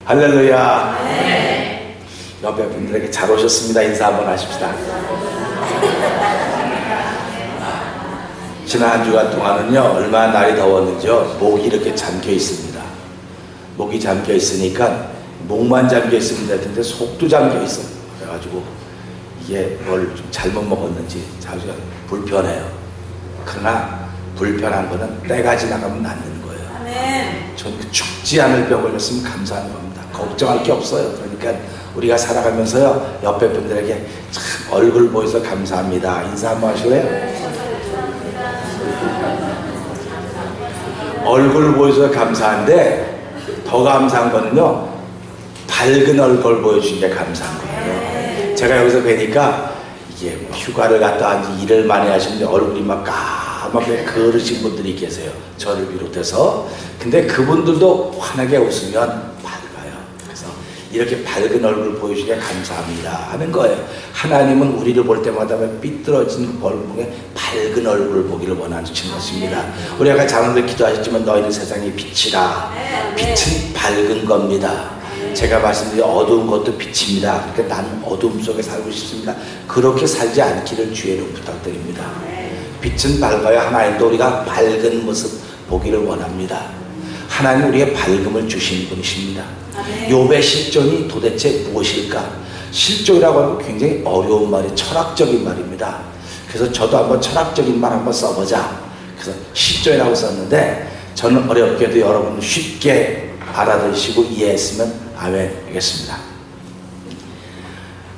할렐루야. 네. 옆에 분들에게 잘 오셨습니다. 인사 한번 하십시다. 지난 한 주간 동안은요, 얼마나 날이 더웠는지요, 목이 이렇게 잠겨 있습니다. 목이 잠겨 있으니까 목만 잠겨 있으면 되는데 속도 잠겨 있어요. 그래가지고 이게 뭘 좀 잘못 먹었는지 자주 불편해요. 그러나 불편한 거는 때가 지나가면 낫는 거예요. 전 죽지 않을 병 걸렸으면 감사한 겁니다. 걱정할 게 없어요. 그러니까 우리가 살아가면서요, 옆에 분들에게 참 얼굴 보여서 감사합니다. 인사 한번 하실래요? 얼굴 보여서 감사한데 더 감사한 거는요, 밝은 얼굴 보여주신 게 감사한 거예요. 제가 여기서 뵈니까 이게 뭐 휴가를 갔다 왔는지 일을 많이 하시는데 얼굴이 막 까맣게 그으신 분들이 계세요. 저를 비롯해서. 근데 그분들도 환하게 웃으면 밝아요. 그래서 이렇게 밝은 얼굴 보여주시게 감사합니다 하는 거예요. 하나님은 우리를 볼 때마다 삐뚤어진 얼굴에 밝은 얼굴을 보기를 원하는 것입니다. 우리 아까 자문들 기도하셨지만 너희는 세상의 빛이라. 빛은 밝은 겁니다. 제가 말씀드린 어두운 것도 빛입니다. 그러니까 나는 어둠 속에 살고 싶습니다. 그렇게 살지 않기를 주의로 부탁드립니다. 빛은 밝아야 하나님도 우리가 밝은 모습 보기를 원합니다. 하나님 우리에게 밝음을 주신 분이십니다. 욥의 실존이 도대체 무엇일까? 실존이라고 하면 굉장히 어려운 말이 철학적인 말입니다. 그래서 저도 한번 철학적인 말 한번 써보자. 그래서 실존이라고 썼는데 저는 어렵게도 여러분 쉽게 알아들으시고 이해했으면 아멘 하겠습니다.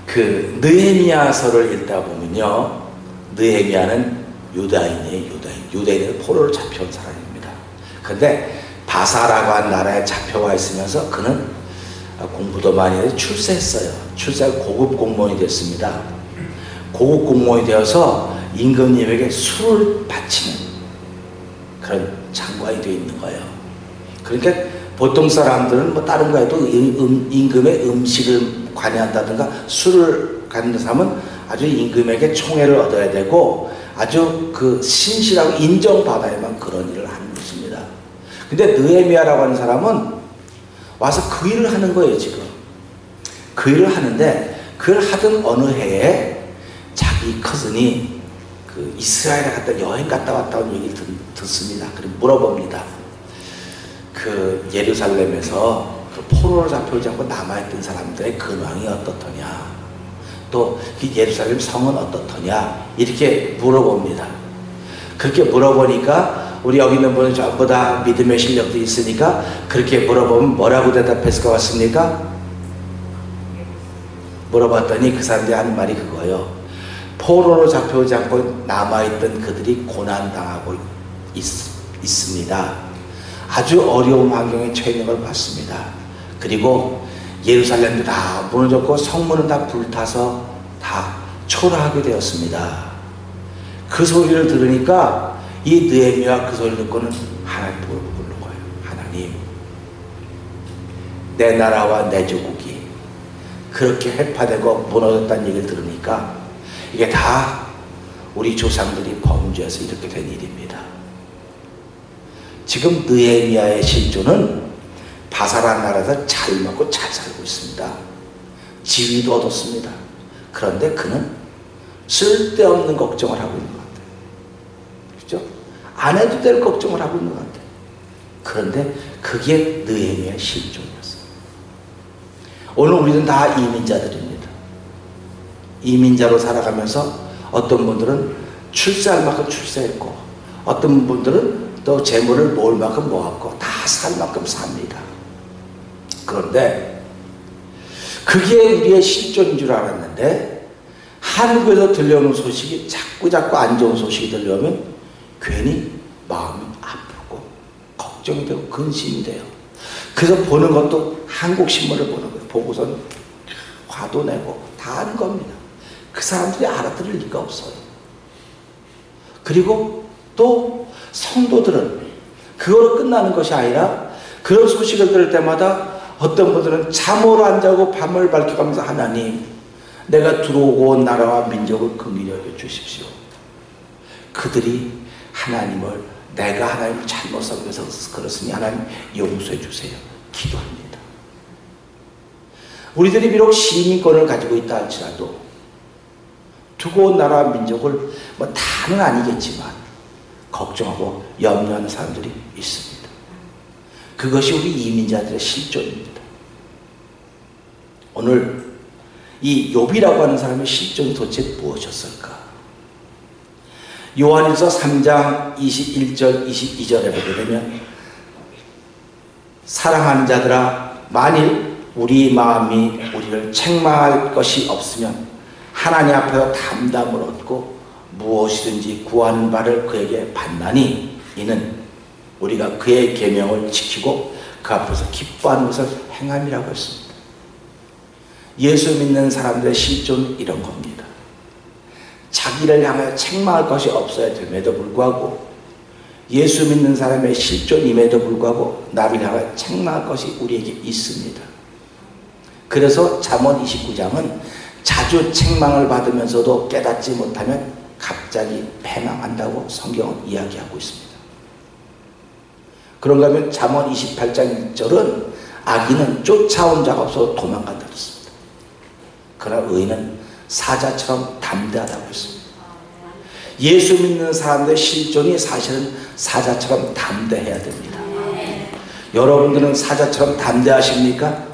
그 느헤미야서를 읽다 보면요, 느헤미야는 유다인이에요. 유다인은 포로로 잡혀온 사람입니다. 그런데 바사라고 한 나라에 잡혀와 있으면서 그는 공부도 많이 해서 출세했어요. 출세하고 고급 공무원이 됐습니다. 고급 공무원이 되어서 임금님에게 술을 바치는 그런 장관이 되어 있는 거예요. 그러니까 보통 사람들은 뭐 다른 거 해도 임금의 음식을 관여한다든가 술을 갖는 사람은 아주 임금에게 총애를 얻어야 되고 아주 그 신실하고 인정받아야만 그런 일을 하는 것입니다. 근데 느헤미야라고 하는 사람은 와서 그 일을 하는 거예요. 지금 그 일을 하는데 그걸 하던 어느 해에 자기 커슨이 그 이스라엘에 갔다 여행 갔다 왔다 온 얘기를 듣습니다. 그리고 물어봅니다. 그 예루살렘에서 그 포로로 잡혀오지 않고 남아있던 사람들의 근황이 어떻더냐, 또 그 예루살렘 성은 어떻더냐, 이렇게 물어봅니다. 그렇게 물어보니까 우리 여기 있는 분은 전부 다 믿음의 실력도 있으니까 그렇게 물어보면 뭐라고 대답했을 것 같습니까? 물어봤더니 그 사람들이 하는 말이 그거예요. 포로로 잡혀오지 않고 남아있던 그들이 고난당하고 있습니다. 아주 어려운 환경에 처해 있는 걸 봤습니다. 그리고 예루살렘도 다 무너졌고 성문은 다 불타서 다 초라하게 되었습니다. 그 소리를 들으니까 이 느헤미야가 그 소리를 듣고는 하나님 부르는 거예요. 하나님, 내 나라와 내 조국이 그렇게 해파되고 무너졌다는 얘기를 들으니까 이게 다 우리 조상들이 범죄해서 이렇게 된 일입니다. 지금 느헤미야의 실존은 바사라는 나라에서 잘 먹고 잘 살고 있습니다. 지위도 얻었습니다. 그런데 그는 쓸데없는 걱정을 하고 있는 것 같아요. 그렇죠? 안 해도 될 걱정을 하고 있는 것 같아요. 그런데 그게 느헤미야의 실존이었어요. 오늘 우리는 다 이민자들입니다. 이민자로 살아가면서 어떤 분들은 출세할 만큼 출세했고 어떤 분들은 또 재물을 모을 만큼 모았고 다 살 만큼 삽니다. 그런데 그게 우리의 실존인 줄 알았는데 한국에서 들려오는 소식이 자꾸 안 좋은 소식이 들려오면 괜히 마음이 아프고 걱정이 되고 근심이 돼요. 그래서 보는 것도 한국 신문을 보는 거예요. 보고선 화도 내고 다 하는 겁니다. 그 사람들이 알아들을 리가 없어요. 그리고 또 성도들은 그거로 끝나는 것이 아니라 그런 소식을 들을 때마다 어떤 분들은 잠을 안 자고 밤을 밝혀가면서 하나님, 내가 들어오고 온 나라와 민족을 긍휼히 여겨 주십시오. 그들이 하나님을, 내가 하나님을 잘못 섬겨서 그렇으니 하나님 용서해 주세요. 기도합니다. 우리들이 비록 시민권을 가지고 있다 할지라도 두고 온 나라와 민족을 뭐 다는 아니겠지만 걱정하고 염려하는 사람들이 있습니다. 그것이 우리 이민자들의 실존입니다. 오늘 이 욥이라고 하는 사람의 실존이 도대체 무엇이었을까? 요한일서 3장 21절 22절에 보게 되면 사랑하는 자들아 만일 우리 마음이 우리를 책망할 것이 없으면 하나님 앞에 담담을 얻고 무엇이든지 구하는 바를 그에게 받나니 이는 우리가 그의 계명을 지키고 그 앞에서 기뻐하는 것을 행함이라고 했습니다. 예수 믿는 사람들의 실존은 이런 겁니다. 자기를 향하여 책망할 것이 없어야 됨에도 불구하고 예수 믿는 사람의 실존임에도 불구하고 나를 향하여 책망할 것이 우리에게 있습니다. 그래서 잠언 29장은 자주 책망을 받으면서도 깨닫지 못하면 갑자기 패망한다고 성경은 이야기하고 있습니다. 그런가 하면 잠언 28장 1절은 악인은 쫓아온 자가 없어서 도망간다 그랬습니다. 그러나 의인은 사자처럼 담대하다고 했습니다. 예수 믿는 사람들의 실존이 사실은 사자처럼 담대해야 됩니다. 여러분들은 사자처럼 담대하십니까?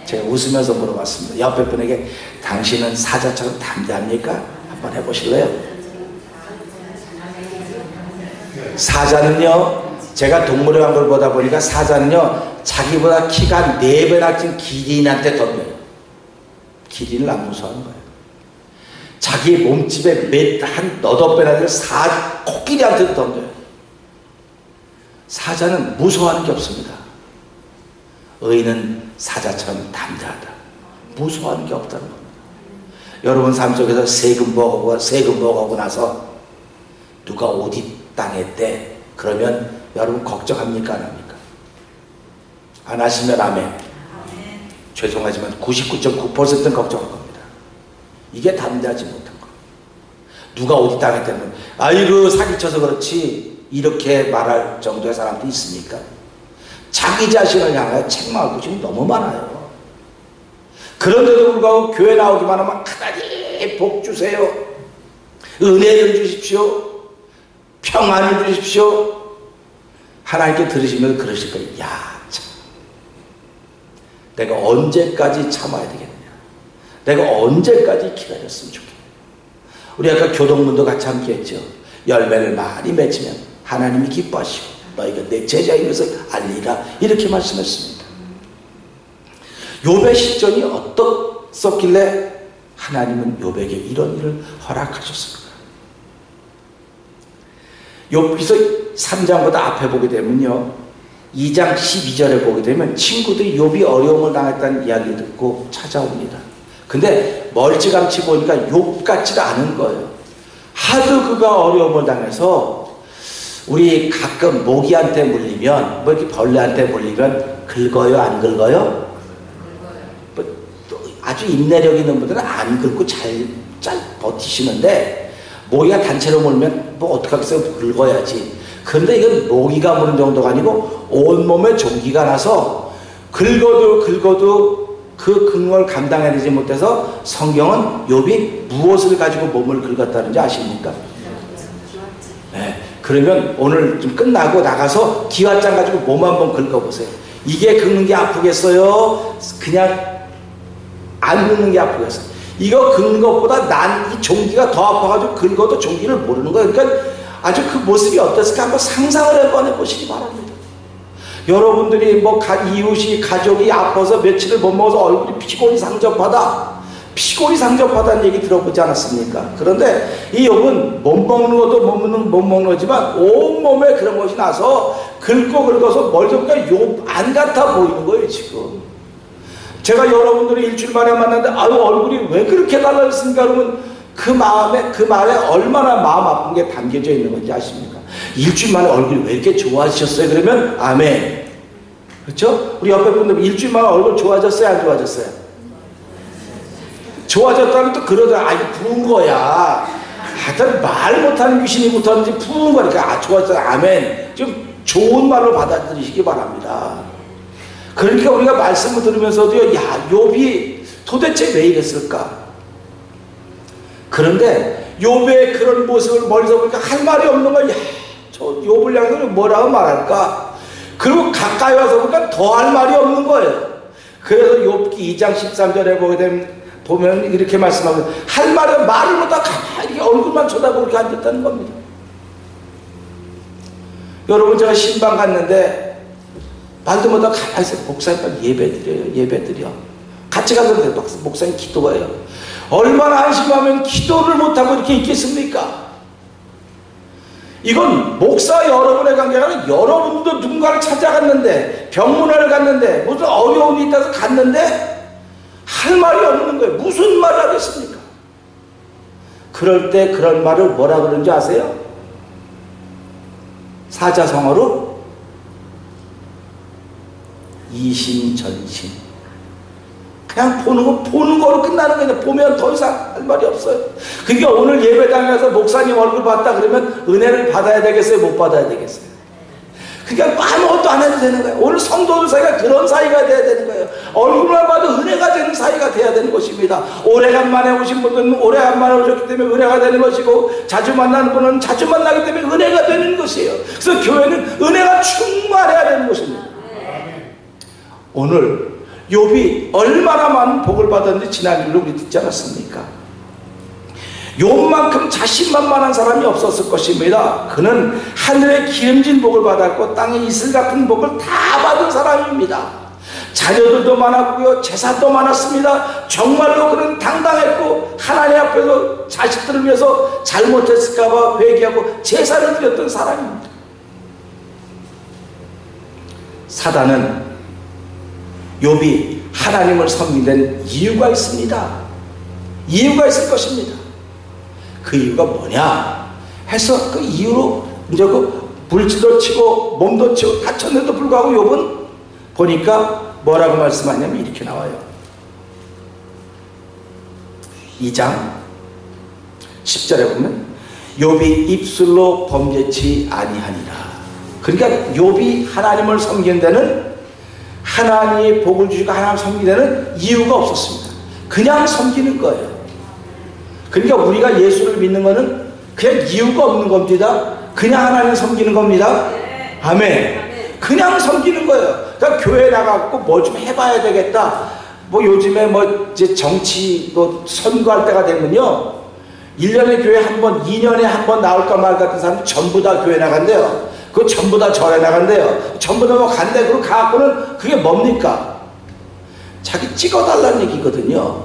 제가 웃으면서 물어봤습니다. 옆에 분에게 당신은 사자처럼 담대합니까? 한번 해보실래요? 사자는요, 제가 동물의 왕국을 보다 보니까 사자는요 자기보다 키가 4배나 큰 기린한테 덤벼요. 기린을 안 무서워하는 거예요. 자기 몸집에 한 8배나 되는 코끼리한테도 덤벼요. 사자는 무서워하는 게 없습니다. 의인은 사자처럼 담대하다. 무서워하는 게 없다는 겁니다. 여러분 삶 속에서 세금 보고하고 나서 누가 오디 당했대 그러면 여러분 걱정합니까 안 합니까? 안 하시면 아멘. 죄송하지만 99.9%는 걱정할 겁니다. 이게 담대하지 못한 거. 누가 오디 당했다면 아이고 사기쳐서 그렇지 이렇게 말할 정도의 사람도 있습니까? 자기 자신을 향하여 책망할 것이 너무 많아요. 그런데도 불구하고 교회 나오기만 하면 하나님 복 주세요. 은혜를 주십시오. 평안을 주십시오. 하나님께 들으시면 그러실 거예요. 야, 참. 내가 언제까지 참아야 되겠느냐. 내가 언제까지 기다렸으면 좋겠냐. 우리 아까 교동문도 같이 함께 했죠. 열매를 많이 맺으면 하나님이 기뻐하시고 너희가 내 제자인 것을 알리라 이렇게 말씀했습니다. 욥의 실존이 어떻었길래 하나님은 욥에게 이런 일을 허락하셨을까? 욥기서 3장보다 앞에 보게 되면요 2장 12절에 보게 되면 친구들이 욥이 어려움을 당했다는 이야기를 듣고 찾아옵니다. 근데 멀찌감치 보니까 욥 같지가 않은 거예요. 하도 그가 어려움을 당해서 우리 가끔 모기한테 물리면 뭐 이렇게 벌레한테 물리면 긁어요 안 긁어요? 뭐 아주 인내력 있는 분들은 안 긁고 잘 버티시는데 모기가 단체로 물면 뭐 어떡하겠어요? 긁어야지. 근데 이건 모기가 무는 정도가 아니고 온몸에 종기가 나서 긁어도 그 근걸 감당해내지 못해서 성경은 욥이 무엇을 가지고 몸을 긁었다는지 아십니까? 네. 그러면 오늘 좀 끝나고 나가서 기와장 가지고 몸 한번 긁어보세요. 이게 긁는 게 아프겠어요? 그냥 안 긁는 게 아프겠어요? 이거 긁는 것보다 난 이 종기가 더 아파가지고 긁어도 종기를 모르는 거예요. 그러니까 아주 그 모습이 어땠을까 한번 상상을 한번 해보시기 바랍니다. 여러분들이 뭐 이웃이 가족이 아파서 며칠을 못 먹어서 얼굴이 피골이 상접하다는 얘기 들어보지 않았습니까? 그런데 이 욥은 못 먹는 것도 못 먹는 거지만 온몸에 그런 것이 나서 긁어서 멀쩡하게 욥 안 같아 보이는 거예요 지금. 제가 여러분들이 일주일 만에 만났는데 아유 얼굴이 왜 그렇게 달라졌습니까? 그러면 그 말에 얼마나 마음 아픈 게 담겨져 있는 건지 아십니까? 일주일 만에 얼굴이 왜 이렇게 좋아지셨어요? 그러면 아멘. 그렇죠? 우리 옆에 분들 일주일 만에 얼굴 좋아졌어요? 안 좋아졌어요? 좋아졌다면 또 그러더라. 이거 부은 거야. 하여튼 말 못하는 귀신이 붙었는지 부은 거니까 좋아졌다. 아멘. 좀 좋은 말로 받아들이시기 바랍니다. 그러니까 우리가 말씀을 들으면서도요, 야, 욥이 도대체 왜 이랬을까? 그런데 욥의 그런 모습을 멀리서 보니까 할 말이 없는 거야. 야, 저 욥을 향해서 뭐라고 말할까? 그리고 가까이 와서 보니까 더 할 말이 없는 거예요. 그래서 욥기 2장 13절에 보면 이렇게 말씀하면, 할 말을 못하고 가만히 이렇게 얼굴만 쳐다보고 이렇게 앉았다는 겁니다. 여러분, 제가 신방 갔는데 말도 못하고 가만히 있어요. 목사님 빨리 예배드려요. 같이 갔는데 목사님 기도해요. 얼마나 안심하면 기도를 못하고 이렇게 있겠습니까? 이건 목사 여러분의 관계가 아니라 여러분도 누군가를 찾아갔는데, 병문안을 갔는데, 무슨 어려움이 있다서 갔는데 할 말이 없는 거예요. 무슨 말을 하겠습니까? 그럴 때 그런 말을 뭐라 그러는지 아세요? 사자성어로 이심전심. 그냥 보는 거로 끝나는 거예요. 보면 더 이상 할 말이 없어요. 그러니까 오늘 예배당에 가서 목사님 얼굴 봤다 그러면 은혜를 받아야 되겠어요? 못 받아야 되겠어요? 그러니까 아무것도 안 해도 되는 거예요. 오늘 성도들 사이가 그런 사이가 돼야 되는 거예요. 얼굴만 봐도 은혜가 되는 사이가 돼야 되는 것입니다. 오래간만에 오신 분들은 오래간만에 오셨기 때문에 은혜가 되는 것이고, 자주 만나는 분은 자주 만나기 때문에 은혜가 되는 것이에요. 그래서 교회는 은혜가 충만해야 되는 것입니다. 오늘 욥이 얼마나 많은 복을 받았는지 지난주로 우리 듣지 않았습니까? 욥만큼 자신만만한 사람이 없었을 것입니다. 그는 하늘의 기름진 복을 받았고 땅의 이슬 같은 복을 다 받은 사람입니다. 자녀들도 많았고요, 재산도 많았습니다. 정말로 그는 당당했고, 하나님 앞에서 자식들을 위해서 잘못했을까봐 회개하고 제사를 드렸던 사람입니다. 사단은 욥이 하나님을 섬기게 된 이유가 있습니다. 이유가 있을 것입니다. 그 이유가 뭐냐 해서 그 이유로 이제 그 불치도 치고 몸도 치고 다쳤는데도 불구하고 욥은 보니까 뭐라고 말씀하냐면 이렇게 나와요. 2장 10절에 보면 욥이 입술로 범죄치 아니하니라. 그러니까 욥이 하나님을 섬기는 데는, 하나님의 복을 주시고 하나님 섬기는 데는 이유가 없었습니다. 그냥 섬기는 거예요. 그러니까 우리가 예수를 믿는 것은 그냥 이유가 없는 겁니다. 그냥 하나님 섬기는 겁니다. 아멘. 그냥 섬기는 거예요. 그러니까 교회 나가고 뭐 좀 해봐야 되겠다. 뭐 요즘에 뭐 이제 정치 뭐 선거할 때가 되면요, 1년에 교회 한 번, 2년에 한 번 나올까 말까 같은 사람 전부 다 교회 나간대요. 그거 전부 다 절에 나간대요. 전부 다 뭐 간대. 그리고 가갖고는 그게 뭡니까? 자기 찍어달라는 얘기거든요.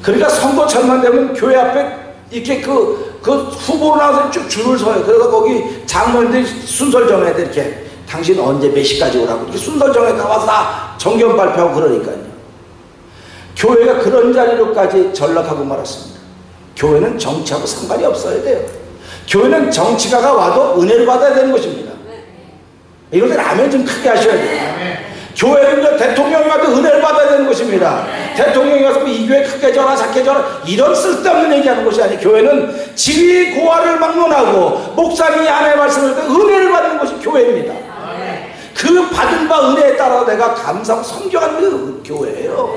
그러니까 선거철만 되면 교회 앞에 이렇게 그 후보로 나와서 쭉 줄을 서요. 그래서 거기 장로님들이 순서를 정해야 돼. 이렇게 당신 언제 몇 시까지 오라고 이렇게 순서를 정해 나와서 다 정견 발표하고 그러니까요. 교회가 그런 자리로까지 전락하고 말았습니다. 교회는 정치하고 상관이 없어야 돼요. 교회는 정치가가 와도 은혜를 받아야 되는 것입니다. 이럴 때 라면 좀 크게 하셔야 돼요. 교회는 대통령이 와도 은혜를 받아야 되는 것입니다. 대통령이 와서 이 교회 크게 져라 작게 져라 이런 쓸데없는 얘기하는 것이 아니에요. 교회는 지위 고하를 막론하고 목사님이 아내 말씀을 때 은혜를 받는 것이 교회입니다. 그 받은 바 은혜에 따라 내가 감사하고 섬겨하는 게 교회예요.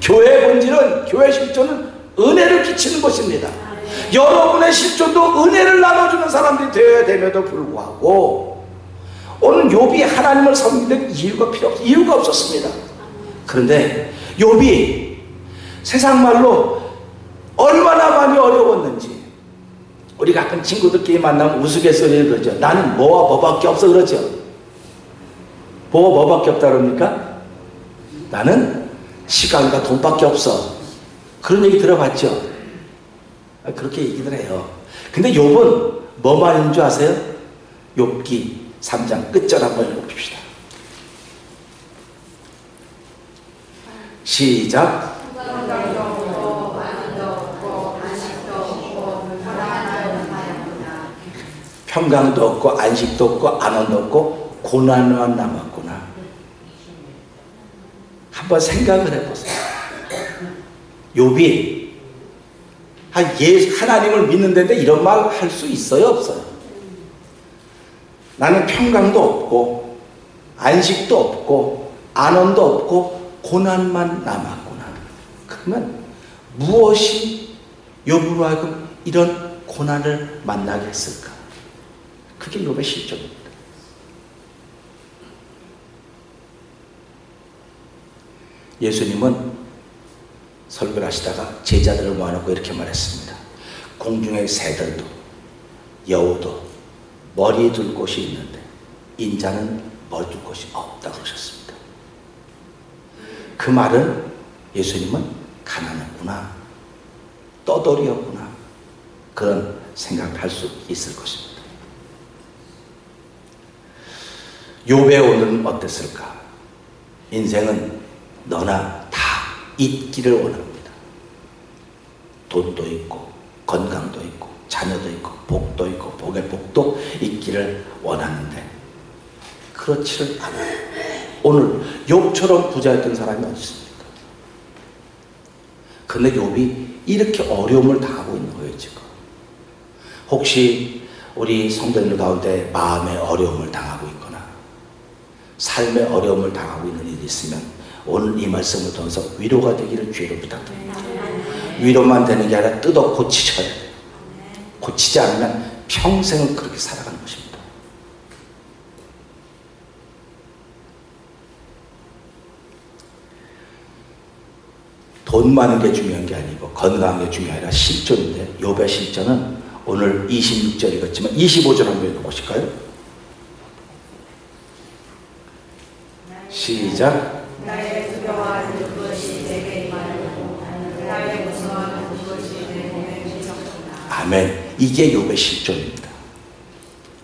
교회의 본질은, 교회 실존은 은혜를 끼치는 것입니다. 여러분의 실존도 은혜를 나눠주는 사람들이 되어야 됨에도 불구하고 오늘 욥이 하나님을 섬기는 이유가 없었습니다. 그런데 욥이 세상 말로 얼마나 많이 어려웠는지, 우리 가끔 친구들끼리 만나면 우스갯소리를 그러죠. 나는 뭐와 뭐밖에 없어 그러죠. 뭐밖에 없다 그럽니까? 나는 시간과 돈밖에 없어. 그런 얘기 들어봤죠? 그렇게 얘기들 해요. 근데 욥은 뭐만 있는 줄 아세요? 욥기 3장 끝절 한번 읽어봅시다. 시작. 평강도 없고 안식도 없고 안원도 없고 고난만 남았구나. 한번 생각을 해보세요. 욥이 하나님을 믿는 데인데 이런 말 할 수 있어요 없어요? 나는 평강도 없고 안식도 없고 안원도 없고 고난만 남았구나. 그러면 무엇이 욥으로 하여금 이런 고난을 만나게 했을까? 그게 욥의 실존입니다. 예수님은 설교를 하시다가 제자들을 모아놓고 이렇게 말했습니다. 공중의 새들도 여우도 머리 둘 곳이 있는데 인자는 머리 둘 곳이 없다고 그러셨습니다. 그 말은 예수님은 가난했구나, 떠돌이였구나, 그런 생각할 수 있을 것입니다. 욥의 오늘은 어땠을까? 인생은 너나 다 있기를 원합니다. 돈도 있고 건강도 있고 자녀도 있고 복도 있고 복의 복도 있기를 원하는데 그렇지를 않아요. 오늘 욥처럼 부자였던 사람이 어디 있습니까? 근데 욥이 이렇게 어려움을 당하고 있는 거예요 지금. 혹시 우리 성도님들 가운데 마음의 어려움을 당하고 있거나 삶의 어려움을 당하고 있는 일이 있으면 오늘 이 말씀을 통해서 위로가 되기를 주의로 부탁드립니다. 위로만 되는 게 아니라 뜯어 고치셔야 돼요. 고치지 않으면 평생을 그렇게 살아가는 것입니다. 돈 많은 게 중요한 게 아니고 건강한 게 중요한 게 아니라 실존인데 욥의 실존은 오늘 26절이겠지만 25절 한번 읽어보실까요? 시작. 나의 두려워하는 그것이 내게 임하고 나의 무서워하는 그것이 내 몸에 미쳤구나. 아멘. 이게 욥의 실존입니다.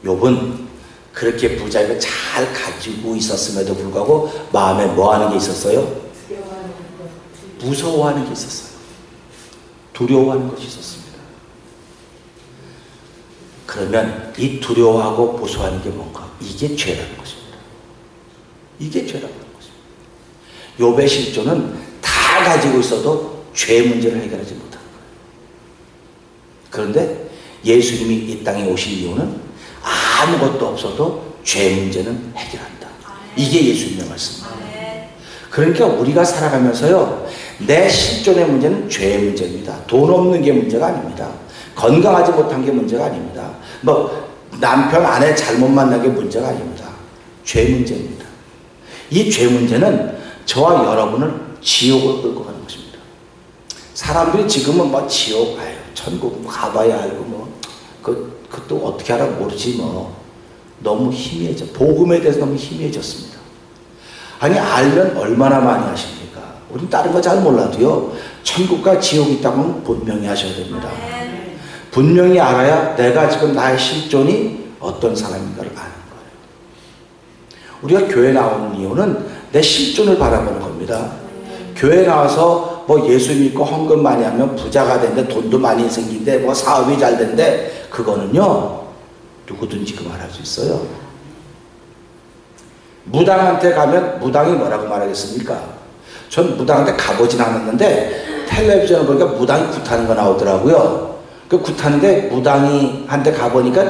욥은 그렇게 부자이고 잘 가지고 있었음에도 불구하고 마음에 뭐 하는 게 있었어요? 무서워하는 게 있었어요. 두려워하는 것이 있었습니다. 그러면 이 두려워하고 무서워하는 게 뭔가? 이게 죄라는 것입니다. 이게 죄라는 것입니다. 욥의 실존은 다 가지고 있어도 죄 문제를 해결하지 못하는 거예요. 그런데 예수님이 이 땅에 오신 이유는 아무것도 없어도 죄 문제는 해결한다. 이게 예수님의 말씀입니다. 그러니까 우리가 살아가면서요, 내 실존의 문제는 죄의 문제입니다. 돈 없는 게 문제가 아닙니다. 건강하지 못한 게 문제가 아닙니다. 뭐 남편 아내 잘못 만난 게 문제가 아닙니다. 죄 문제입니다. 이 죄 문제는 저와 여러분을 지옥으로 끌고 가는 것입니다. 사람들이 지금은 뭐 지옥, 아유, 천국 가봐야 알고 뭐 그것도 어떻게 알아 모르지 뭐. 너무 희미해져. 복음에 대해서 너무 희미해졌습니다. 아니 알면 얼마나 많이 하십니까? 우린 다른 거 잘 몰라도요, 천국과 지옥이 있다면 분명히 하셔야 됩니다. 분명히 알아야 내가 지금 나의 실존이 어떤 사람인가를 아는 거예요. 우리가 교회 나오는 이유는 내 실존을 바라보는 겁니다. 교회 나와서 뭐 예수 믿고 헌금 많이 하면 부자가 되는데 돈도 많이 생긴데 뭐 사업이 잘 되는데 그거는요 누구든지 그 말할 수 있어요. 무당한테 가면 무당이 뭐라고 말하겠습니까? 전 무당한테 가보진 않았는데 텔레비전을 보니까 무당이 굿하는 거 나오더라고요. 그 굿하는데 무당이한테 가보니까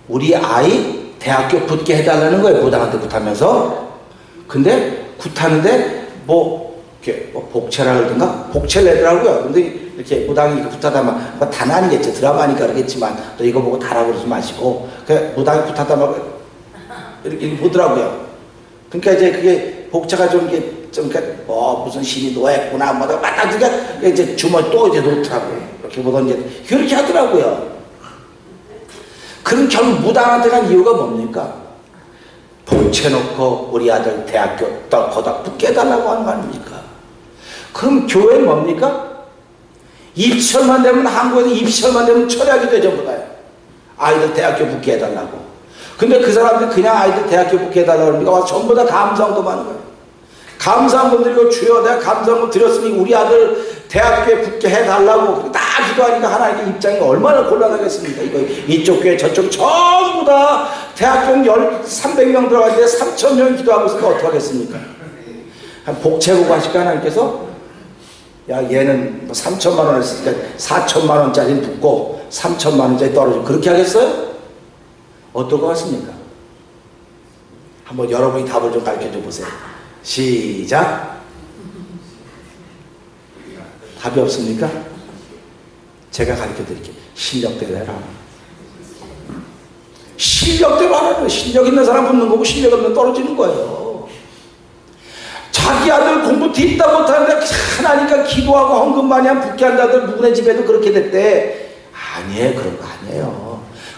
우리 아이 대학교 붙게 해달라는 거예요. 무당한테 굿하면서. 근데 굿하는데 뭐 이렇게 뭐 복채라 그러든가 복채를 내더라고요. 근데 이렇게 무당이 굿하다 뭐 단 아니겠죠. 드라마니까 그러겠지만 또 이거 보고 다라고 그러지 마시고 그 무당이 굿하다 막 이렇게 보더라고요. 그러니까 이제 그게 복채가 좀 그러니까 뭐 무슨 신이 노했구나 뭐 마땅하니까 이제 주머니 또 이제 놓더라고요. 이렇게 보던 이제 그렇게 하더라고요. 그럼 결국 무당한테 간 이유가 뭡니까? 복채 놓고 우리 아들 대학교 거다 붙게 해달라고 하는 거 아닙니까? 그럼 교회는 뭡니까? 입시설만 되면 한국에서 입시설만 되면 철학이 되죠, 보다요. 아이들 대학교 붙게 해달라고. 근데 그 사람들이 그냥 아이들 대학교 붙게 해달라고 그러니까 와서 전부 다 감사원도 많은 거예요. 감사한 분들이고 주여 내가 감사한 분 드렸으니 우리 아들 대학교에 붙게 해달라고 다 기도하니까 하나님의 입장이 얼마나 곤란하겠습니까? 이거 이쪽 교회 저쪽 전부 다 대학교 300명 들어가는데 3,000명 기도하고 있으니까 어떡하겠습니까? 한 복채보고 하실까 하나님께서 야 얘는 뭐 3천만 원 했으니까 4천만 원짜리 붙고 3천만 원짜리 떨어지고 그렇게 하겠어요? 어떨 것 같습니까? 한번 여러분이 답을 좀 가르쳐줘 보세요. 시작. 답이 없습니까? 제가 가르쳐 드릴게요. 실력대로 해라. 실력대로 하라고요. 실력 있는 사람 붙는 거고 실력 없는 떨어지는 거예요. 자기 아들 공부 뒷다 못하는데 하나니까 기도하고 헌금 많이 한 북한 아들 누구네 집에도 그렇게 됐대. 아니에요. 그런 거 아니에요.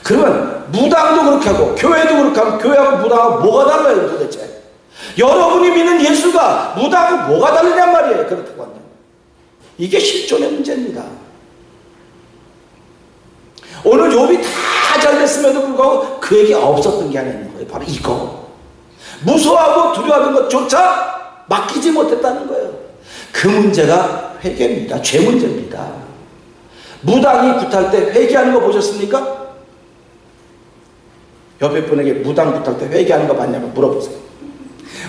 그러면 무당도 그렇게 하고 교회도 그렇게 하고 교회하고 무당하고 뭐가 달라요 도대체? 여러분이 믿는 예수가 무당하고 뭐가 다르냔 말이에요. 그렇다고 한다면 이게 실존의 문제입니다. 오늘 욥이 다 잘 됐음에도 불구하고 그에게 없었던 게 하나 있는 거예요. 바로 이거. 무서워하고 두려워하는 것조차 맡기지 못했다는 거예요. 그 문제가 회개입니다. 죄 문제입니다. 무당이 굿할 때 회개하는 거 보셨습니까? 옆에 분에게 무당 굿할 때 회개하는 거 봤냐고 물어보세요.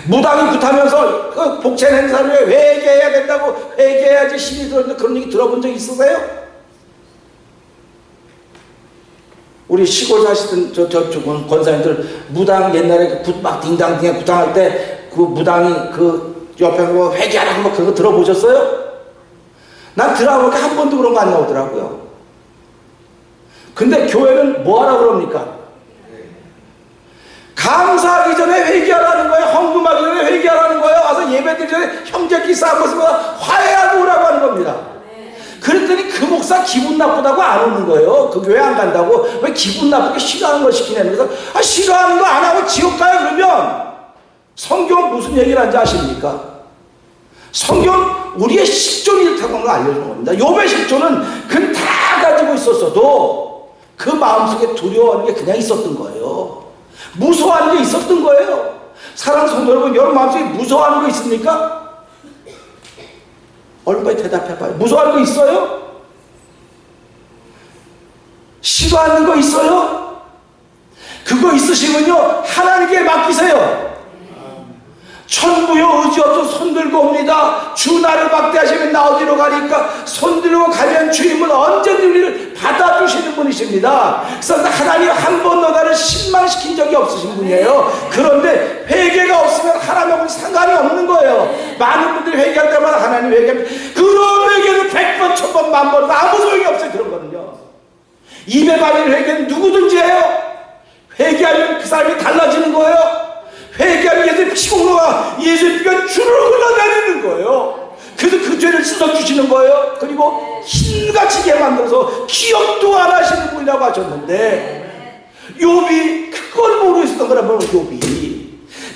무당이 굿하면서 그 복채 행사를 회개해야 된다고 회개해야지 신이 들어있는데 그런 얘기 들어본 적 있으세요? 우리 시골 사시던 저 권사님들 무당 옛날에 막 딩당딩 굿당할 때 그 무당이 그 옆에 뭐 회개하라고 막 그런 거 들어보셨어요? 난 들어보니까 한 번도 그런 거 안 나오더라고요. 근데 교회는 뭐 하라 그럽니까? 감사하기 전에 회개하라는 거예요. 헌금하기 전에 회개하라는 거예요. 와서 예배드리기 전에 형제끼리 싸우고 있으면 화해하고 오라고 하는 겁니다. 그랬더니 그 목사 기분 나쁘다고 안 오는 거예요. 그 교회 안 간다고. 왜 기분 나쁘게 싫어하는 걸 시키냐는 거예요. 아, 싫어하는 거 안 하고 지옥 가요 그러면 성경 무슨 얘기를 하는지 아십니까? 성경 우리의 실존이 이렇다고 하는 걸 알려주는 겁니다. 욥의 실존은 그는 다 가지고 있었어도 그 마음속에 두려워하는 게 그냥 있었던 거예요. 무서워하는 게 있었던 거예요. 사랑하는 성도 여러분, 여러분 마음속에 무서워하는 거 있습니까? 얼마나 대답해봐요. 무서워하는 거 있어요? 싫어하는 거 있어요? 그거 있으시면요 하나님께 맡기세요. 천부여 의지 없어 손들고 옵니다. 주 나를 막대하시면 나 어디로 가니까 손들고 가면 주님은 언제든 우리를 받아주시는 분이십니다. 그래서 하나님 한 번도 나를 실망시킨 적이 없으신 분이에요. 그런데 회개가 없으면 하나님하고는 상관이 없는 거예요. 많은 분들이 회개할 때마다 하나님 회개합니다. 그런 회개는 100번, 1000번, 만번 아무 소용이 없어요. 그런 거는요. 입에 발린 회개는 누구든지 해요. 회개하면 그 사람이 달라지는 거예요. 회개하면 예수의 피공로가 예수의 피가 주르륵 흘러내리는 거예요. 그래서 그 죄를 씻어주시는 거예요. 그리고 흰같이게 만들어서 기억도 안 하시는 분이라고 하셨는데 욥이 그걸 모르고 있었던 거라면 욥이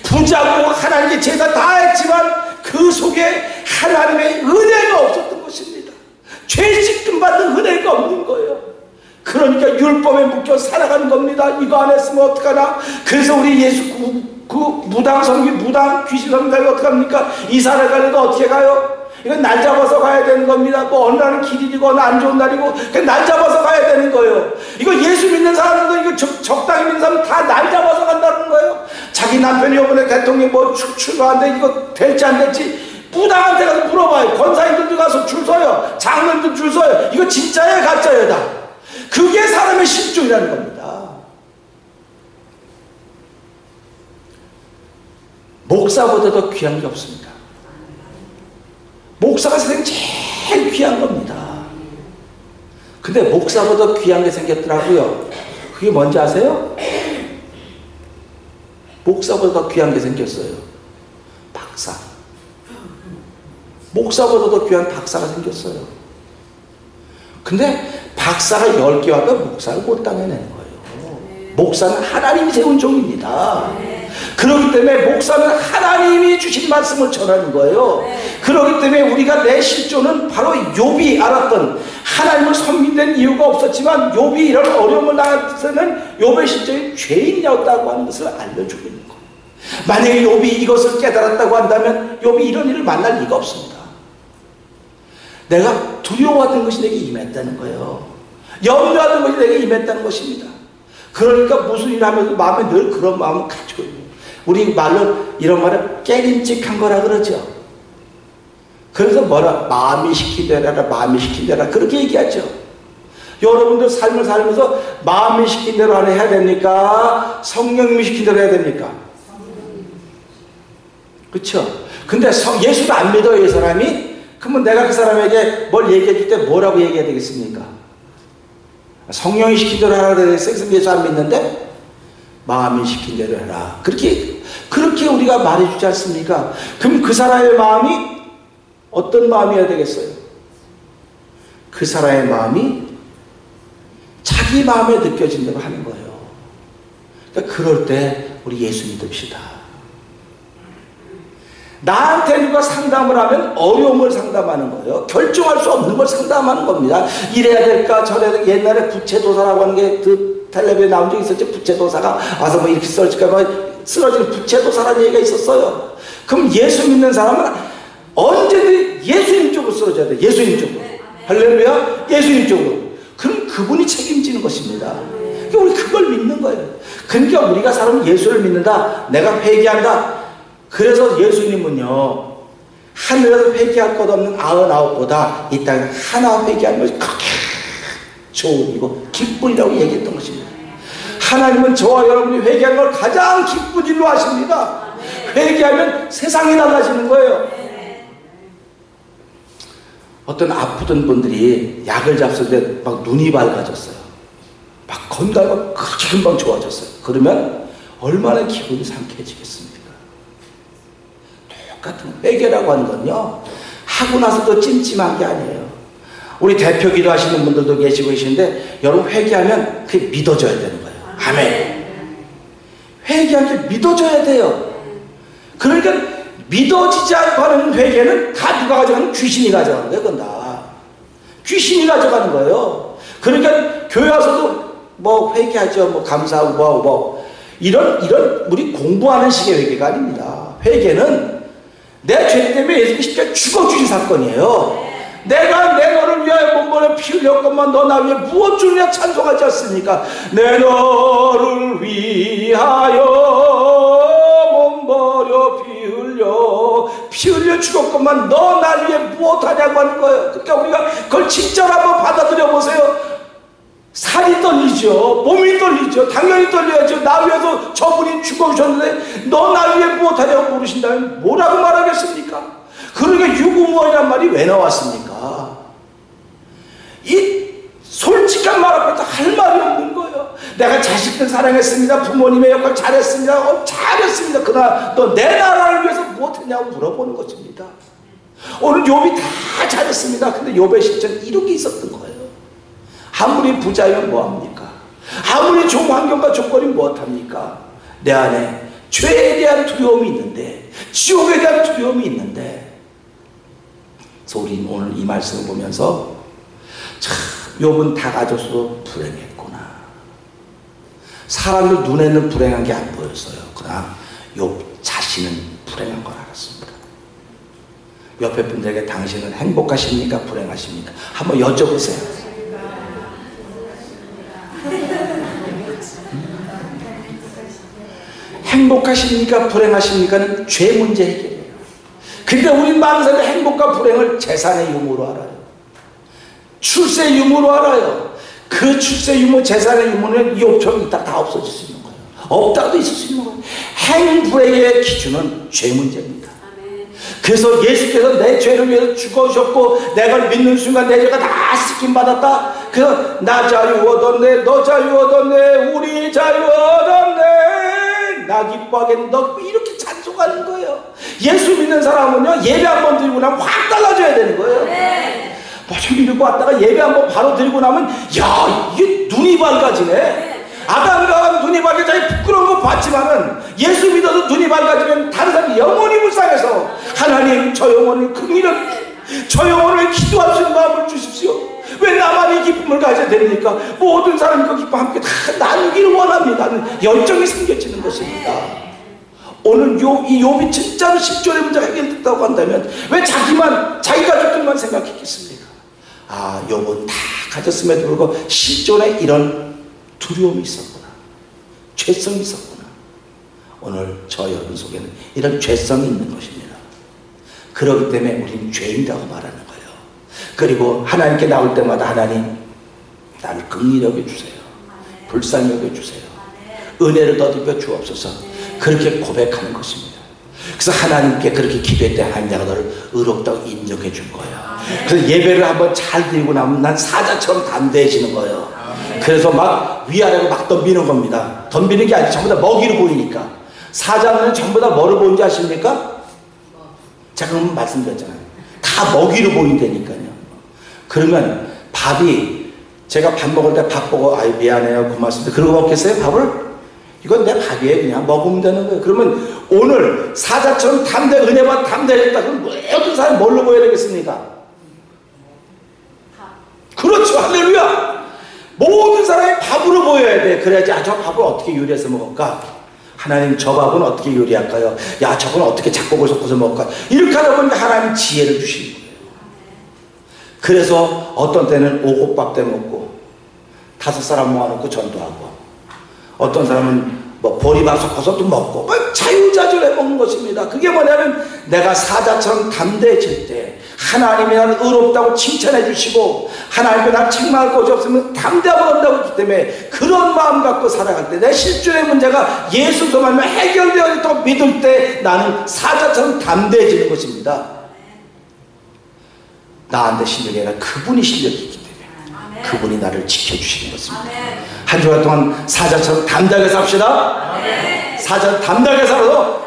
부자고 하나님께 제사 다 했지만 그 속에 하나님의 은혜가 없었던 것입니다. 죄 씻금 받는 은혜가 없는 거예요. 그러니까 율법에 묶여 살아가는 겁니다. 이거 안 했으면 어떡하나. 그래서 우리 예수 그 무당 성기 무당 귀신 성기가 어떡합니까? 이사를 가려도 어떻게 가요? 이건 날 잡아서 가야 되는 겁니다. 뭐 어느 날은 길이고 어느 안 좋은 날이고 날 잡아서 가야 되는 거예요. 이거 예수 믿는 사람들도 이거 적당히 믿는 사람 다 날 잡아서 간다는 거예요. 자기 남편이 이번에 대통령 뭐 출마한데 이거 될지 안 될지 무당한테 가서 물어봐요. 권사님들도 가서 줄 서요. 장로님도 줄 서요. 이거 진짜예요 가짜예요 다. 그게 사람의 실존이라는 겁니다. 목사보다 더 귀한 게 없습니다. 목사가 세상에 제일 귀한 겁니다. 근데 목사보다 귀한 게 생겼더라고요. 그게 뭔지 아세요? 목사보다 더 귀한 게 생겼어요. 박사. 목사보다 더 귀한 박사가 생겼어요. 근데 박사가 10개 와도 목사를 못 당해내는 거예요. 목사는 하나님이 세운 종입니다. 그렇기 때문에 목사는 하나님이 주신 말씀을 전하는 거예요. 그렇기 때문에 우리가 내 실존은 바로 욥이 알았던 하나님을 섬기는 이유가 없었지만 욥이 이런 어려움을 당했을 욥의 실존이 죄인이었다고 하는 것을 알려주고 있는 거예요. 만약에 욥이 이것을 깨달았다고 한다면 욥이 이런 일을 만날 리가 없습니다. 내가 두려워하던 것이 내게 임했다는 거예요. 염려하던 것이 내게 임했다는 것입니다. 그러니까 무슨 일을 하면서 마음에 늘 그런 마음을 가지고 있는 거예요. 우리 말로 이런 말을 깨림직한 거라 그러죠. 그래서 뭐라 마음이 시킨대라 마음이 시킨대라 그렇게 얘기하죠. 여러분들 삶을 살면서 마음이 시킨 대로 해야 됩니까? 성령님이 시킨 대로 해야 됩니까? 그렇죠? 근데 예수를 안 믿어요, 이 사람이? 그러면 내가 그 사람에게 뭘 얘기해 줄 때 뭐라고 얘기해야 되겠습니까? 성령이 시킨 대로 하라 그랬어요. 예수 안 믿는데 마음이 시킨 대로 해라. 그렇게 우리가 말해주지 않습니까? 그럼 그 사람의 마음이 어떤 마음이어야 되겠어요? 그 사람의 마음이 자기 마음에 느껴진다고 하는 거예요. 그러니까 그럴 때 우리 예수 믿읍시다. 나한테 누가 상담을 하면 어려움을 상담하는 거예요. 결정할 수 없는 걸 상담하는 겁니다. 이래야 될까 저래야 될까. 옛날에 부채도사라고 하는 게 그 텔레비에 나온 적이 있었죠. 부채도사가 와서 뭐 이렇게 쓰러질까 봐 쓰러지는 부채도사라는 얘기가 있었어요. 그럼 예수 믿는 사람은 언제든 예수님 쪽으로 쓰러져야 돼. 예수님 쪽으로. 할렐루야. 예수님 쪽으로. 그럼 그분이 책임지는 것입니다. 그러니까 우리 그걸 믿는 거예요. 그러니까 우리가 사람 예수를 믿는다. 내가 회개한다. 그래서 예수님은요, 하늘에서 회개할 것 없는 99보다 이 땅에 하나 회개하는 것이 크게 좋은 일이고 기쁜 일이라고 얘기했던 것입니다. 하나님은 저와 여러분이 회개하는 걸 가장 기쁜 일로 하십니다. 회개하면 세상이 달라지는 거예요. 어떤 아프던 분들이 약을 잡을 때 막 눈이 밝아졌어요. 막 건강이 그렇게 금방 좋아졌어요. 그러면 얼마나 기분이 상쾌해지겠습니까? 똑같은 회개라고 하는 건요, 하고 나서도 찜찜한 게 아니에요. 우리 대표 기도하시는 분들도 계시고 계시는데 여러분 회개하면 그게 믿어져야 되는 거예요. 아멘. 회개할 때 믿어져야 돼요. 그러니까 믿어지지 않고 하는 회개는 다 누가 가져가는? 귀신이 가져가는 거예요. 그건 다 귀신이 가져가는 거예요. 그러니까 교회 와서도 뭐 회개하죠. 뭐 감사하고 뭐 이런 우리 공부하는 식의 회개가 아닙니다. 회개는 내 죄 때문에 예수님이 십자가에 죽어주신 사건이에요. 내가 내 너를 위하여 몸버려 피 흘렸건만 너 나 위해 무엇 주느냐 찬송하지 않습니까? 내 너를 위하여 몸버려 피 흘려 죽었건만 너 날 위해 무엇하냐고 하는 거예요. 그러니까 우리가 그걸 진짜로 한번 받아들여 보세요. 살이 떨리죠. 몸이 떨리죠. 당연히 떨려야죠. 나 위해서 저분이 죽어주셨는데 너 날 위해 무엇하냐고 물으신다면 뭐라고 말하겠습니까? 그러니까 유구무원이란 말이 왜 나왔습니까? 이 솔직한 말 앞에서 할 말이 없는 거예요. 내가 자식들 사랑했습니다. 부모님의 역할 잘했습니다. 잘했습니다. 그러나 너 내 나라를 위해서 무엇했냐고 물어보는 것입니다. 오늘 욥이 다 잘했습니다. 근데 욥의 실전 이런 게 있었던 거예요. 아무리 부자면 뭐합니까? 아무리 좋은 환경과 조건이 무엇합니까? 내 안에 죄에 대한 두려움이 있는데, 지옥에 대한 두려움이 있는데, 그래서 우리는 오늘 이 말씀을 보면서 참 욥은 다 가졌어도 불행했구나. 사람들 눈에는 불행한 게 안 보였어요. 그러나 욥 자신은 불행한 걸 알았습니다. 옆에 분들에게 당신은 행복하십니까? 불행하십니까? 한번 여쭤보세요. 행복하십니까? 불행하십니까는 죄 문제 해결이에요. 근데 우린 많은 사람이 행복과 불행을 재산의 유무로 알아요. 출세 유무로 알아요. 그 출세 유무, 재산의 유무는 욥처럼 이따 다 없어질 수 있는 거예요. 없다도 있을 수 있는 거예요. 행불행의 기준은 죄 문제입니다. 그래서 예수께서 내 죄를 위해서 죽어주셨고 내가 믿는 순간 내 죄가 다 씻김 받았다. 그래서 나 자유 얻었네, 너 자유 얻었네, 우리 자유 얻었네, 나 기뻐하겠네, 너 이렇게 찬송하는 거예요. 예수 믿는 사람은요, 예배 한번 드리고 나면 확 달라져야 되는 거예요. 뭐 좀 이러고 왔다가 예배 한번 바로 드리고 나면 야, 이게 눈이 밝아지네. 아담과 눈이 밝아져 부끄러운 거 봤지만은 예수 믿어서 눈이 밝아지면 다른 사람이 영혼이 불쌍해서 하나님 저 영혼을 긍휼을, 저 영혼을 기도할 수 있는 마음을 주십시오. 왜 나만 이 기쁨을 가져야 됩니까? 모든 사람이 그 기쁨 함께 다 나누기를 원합니다. 열정이 생겨지는 것입니다. 오늘 이 욥이 진짜로 10절의 문제가 해결됐다고 한다면 왜 자기 가족들만 생각했겠습니까? 아, 욥은 다 가졌음에도 불구하고 실존에 이런 두려움이 있었구나. 죄성이 있었구나. 오늘 저 여러분 속에는 이런 죄성이 있는 것입니다. 그렇기 때문에 우리는 죄인이라고 말하는 거예요. 그리고 하나님께 나올 때마다 하나님 나를 긍휼히 여겨주세요. 불쌍히 여겨주세요. 은혜를 더듬어 주옵소서. 그렇게 고백하는 것입니다. 그래서 하나님께 그렇게 기도할 때 하나님 내가 너를 의롭다고 인정해 준 거예요. 그래서 예배를 한번 잘 드리고 나면 난 사자처럼 담대해지는 거예요. 그래서 막 위아래로 막 덤비는 겁니다. 덤비는 게 아니라 전부 다 먹이로 보이니까. 사자는 전부 다 뭐로 보이는지 아십니까? 제가 그럼 말씀드렸잖아요. 다 먹이로 보인다니까요. 그러면 밥이, 제가 밥 먹을 때 밥 보고 아이 미안해요 고맙습니다 그러고 먹겠어요 밥을? 이건 내 밥이에요. 그냥 먹으면 되는 거예요. 그러면 오늘 사자처럼 담대, 은혜와 담대했다 그럼 모든 사람이 뭘로 보여야 되겠습니까? 그렇죠. 할렐루야. 모든 사람이 밥으로 보여야 돼. 그래야지 아, 저 밥을 어떻게 요리해서 먹을까? 하나님 저 밥은 어떻게 요리할까요? 야 저건 어떻게 작곡을 섞어서 먹을까? 이렇게 하다 보니까 하나님 지혜를 주시는 거예요. 그래서 어떤 때는 오곡밥 때 먹고 5사람 모아놓고 전도하고, 어떤 사람은 뭐 보리밥 섞어서 또 먹고 막 자유자재로 먹는 것입니다. 그게 뭐냐면 내가 사자처럼 담대해질 때 하나님이 나를 의롭다고 칭찬해 주시고 하나님께 나를 책망할 것이 없으면 담대하고 온다고 했기 때문에 그런 마음 갖고 살아갈 때 내 실존의 문제가 예수로만 해결되어 있다고 믿을 때 나는 사자처럼 담대해지는 것입니다. 나한테 실력이 아니라 그분이 실력이 있기 때문에 그분이 나를 지켜주시는 것입니다. 한 주간 동안 사자처럼 담대하게 삽시다. 사자 담대하게 살아서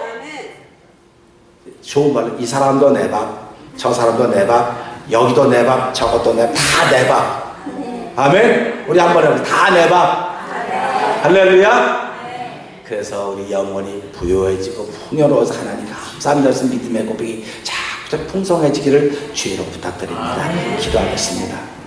좋은 말로 이 사람도 내 밥, 저 사람도 내 밥, 여기도 내 밥, 저것도 내 밥, 다 내 밥. 아멘. 우리 한번 해보자. 다 내 밥. 할렐루야. 그래서 우리 영혼이 부유해지고 풍요로워서 하나님 감사합니다. 믿음의 고백이 자꾸 풍성해지기를 주의로 부탁드립니다. 기도하겠습니다.